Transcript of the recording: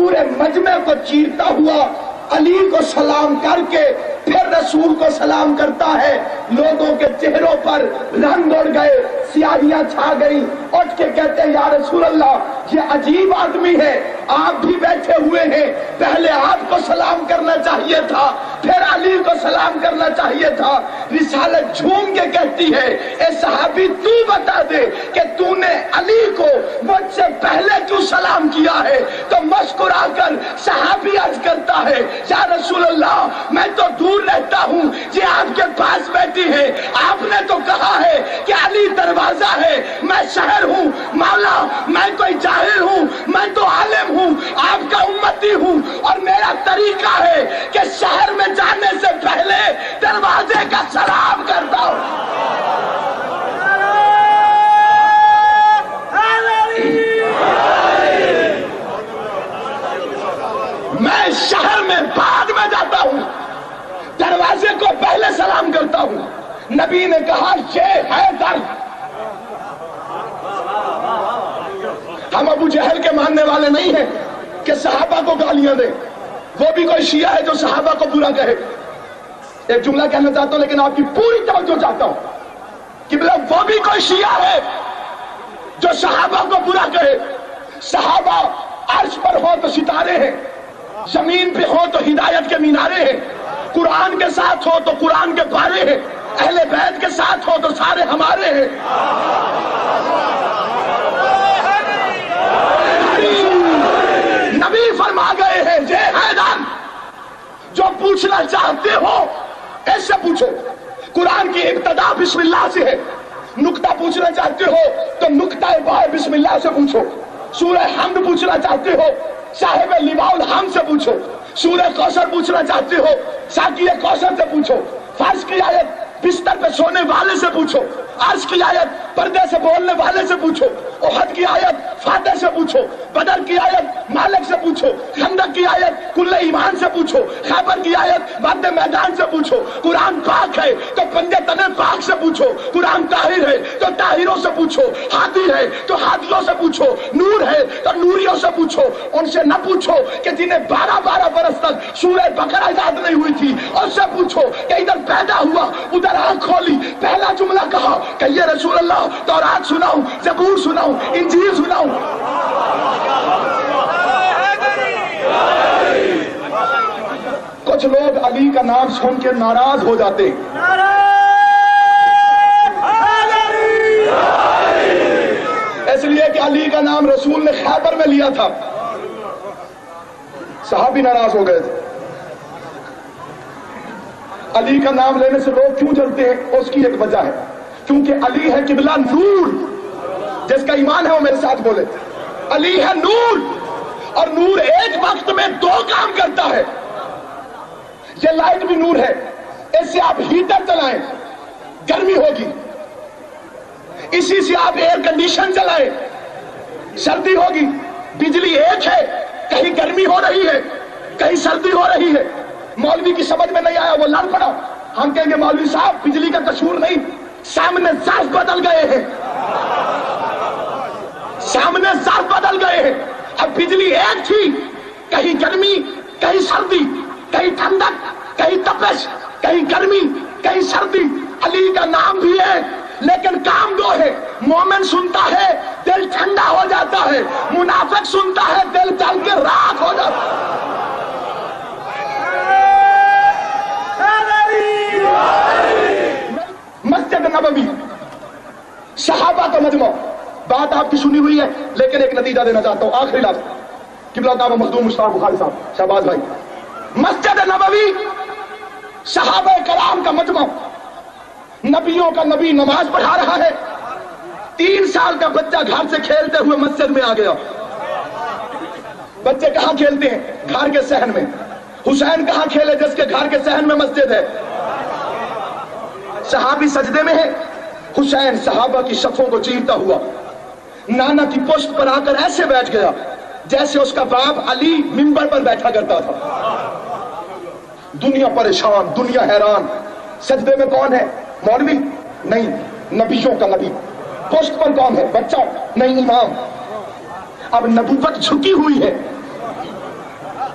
پورے مجمع کو چیرتا ہوا علی کو سلام کر کے پھر رسول کو سلام کرتا ہے. لوگوں کے چہروں پر رنگ اڑ گئے, سیاہیاں چھا گئی. اٹھ کے کہتے ہیں یا رسول اللہ یہ عجیب آدمی ہے, آپ بھی بیٹھے ہوئے ہیں, پہلے آپ کو سلام کرنا چاہیے تھا, پھر علی کو سلام کرنا چاہیے تھا. رسالت جھوم کے کہتی ہے اے صحابی تو بتا دے کہ تو نے علی کو مجھ سے پہلے کیوں سلام کیا ہے. تو مسکرا کر صحابی عرض کرتا ہے یا رسول اللہ میں تو دور رہتا ہوں, یہ آپ کے پاس بیٹھی ہے, آپ نے تو کہا ہے کہ علی دروازہ ہے, میں شہر ہوں, مولا میں کوئی جاہل ہوں, میں تو عالم ہوں, آپ کا امتی ہوں, اور میرا طریقہ ہے کہ شہر میں جانے سے پہلے دروازے کا سلام کرتا ہوں. میں شہر میں بعد میں جاتا ہوں, دروازے کو پہلے سلام کرتا ہوں. نبی نے کہا یہ ہے در. ہم ابو جہل کے ماننے والے نہیں ہیں کہ صحابہ کو گالیاں دیں, وہ بھی کوئی شیعہ ہے جو صحابہ کو برا کہے. ایک جملہ کہنا چاہتا ہوں لیکن آپ کی پوری توجہ چاہتا ہوں کہ وہ بھی کوئی شیعہ ہے جو صحابہ کو برا کہے. صحابہ عرش پر ہو تو ستارے ہیں, زمین پہ ہو تو ہدایت کے مینارے ہیں, قرآن کے ساتھ ہو تو قرآن کے پارے ہیں, اہل بیت کے ساتھ ہو تو سارے ہمارے ہیں. نبی فرما گئے ہیں یہ حیدر, جو پوچھنا چاہتے ہو ایسے پوچھو. قرآن کی ابتدا بسم اللہ سے ہے, نکتہ پوچھنا چاہتے ہو تو نکتہ بائے بسم اللہ سے پوچھو. سورہ حمد پوچھنا چاہتے ہو صاحب لواء الحمد سے پوچھو. سورہ کوثر پوچھنا چاہتے ہو ساقی کوثر سے پوچھو. فرض کی آیت بستر پہ سونے والے سے پوچھو, عرش کی آیت پردے سے بولنے والے سے پوچھو, احد کی آیت فاتح سے پوچھو, بدر کی آیت مالک سے پوچھو, خندق کی آیت کل ایمان سے پوچھو, خیبر کی آیت مرد میدان سے پوچھو. قرآن پاک ہے تو پنجے تنے پاک سے پوچھو, قرآن طاہر ہے تو طاہروں سے پوچھو, ہادی ہے تو ہادیوں سے پوچھو, نور ہے تو نوریوں سے پوچھو. ان سے نہ پوچھو کہ جنہیں 12 برس تک سورہ بقرہ یاد نہیں ہوئی تھی, اور سے پوچھو کہ ادھر پیدا ہوا ادھر آنکھ کھولی, پہلا جملہ کہا کہ یہ رسول اللہ تورات سناؤں, زبور سناؤں, انجیل سناؤں. کچھ لوگ علی کا نام سن کے ناراض ہو جاتے ہیں, اس لیے کہ علی کا نام رسول نے خیبر میں لیا تھا, صحابی ناراض ہو گئے تھے. علی کا نام لینے سے لوگ کیوں جلتے ہیں, اس کی ایک وجہ ہے کیونکہ علی ہے قبلہ نور. جس کا ایمان ہے وہ میرے ساتھ بولے, علی ہے نور, اور نور ایک وقت میں 2 کام کرتا ہے. یہ لائٹ بھی نور ہے, اس سے آپ ہیٹر چلائیں گرمی ہوگی, اسی سے آپ ایئر کنڈیشن چلائیں سردی ہوگی. بجلی ایک ہے, کہیں گرمی ہو رہی ہے کہیں سردی ہو رہی ہے. مولوی کی سمجھ میں نہیں آیا, وہ لڑ پڑا. ہم کہیں گے مولوی صاحب بجلی کا قصور نہیں, سامنے ظرف بدل گئے ہیں, سامنے ظرف بدل گئے ہیں. اب بجلی ایک تھی, کہیں گرمی کہیں سردی, کہیں ٹھنڈک کہیں تپش, کہیں گرمی کہیں سردی. علی کا نام بھی ہے لیکن کام 2 ہے. مومن سنتا ہے دل ٹھنڈا ہو جاتا ہے, منافق سنتا ہے دل جل کے راکھ ہو جاتا ہے. مسجد نبوی صحابہ کا مجمع, بات آپ کی سنی ہوئی ہے لیکن ایک نتیجہ دینا چاہتا ہوں, آخری لفظ قبلہ کعبہ مخدوم مشتاق بخاری صاحب, شہباز بھائی. مسجد نبوی صحابہ کرام کا مجمع, نبیوں کا نبی نماز پڑھا رہا ہے, 3 سال کا بچہ گھر سے کھیلتے ہوئے مسجد میں آ گیا. بچے کہاں کھیلتے ہیں؟ گھر کے صحن میں. حسین کہاں کھیلے جس کے گھر کے صحن میں مسجد ہے؟ صحابی سجدے میں ہے, حسین صحابہ کی صفوں کو چیرتا ہوا نانا کی پشت پر آ کر ایسے بیٹھ گیا جیسے اس کا باپ علی منبر پر بیٹھا کرتا تھا. دنیا پریشان, دنیا حیران. سجدے میں کون ہے؟ مولوی نہیں, نبیوں کا نبی. پشت پر کون ہے؟ بچہ نہیں, امام. اب نبوت جھکی ہوئی ہے,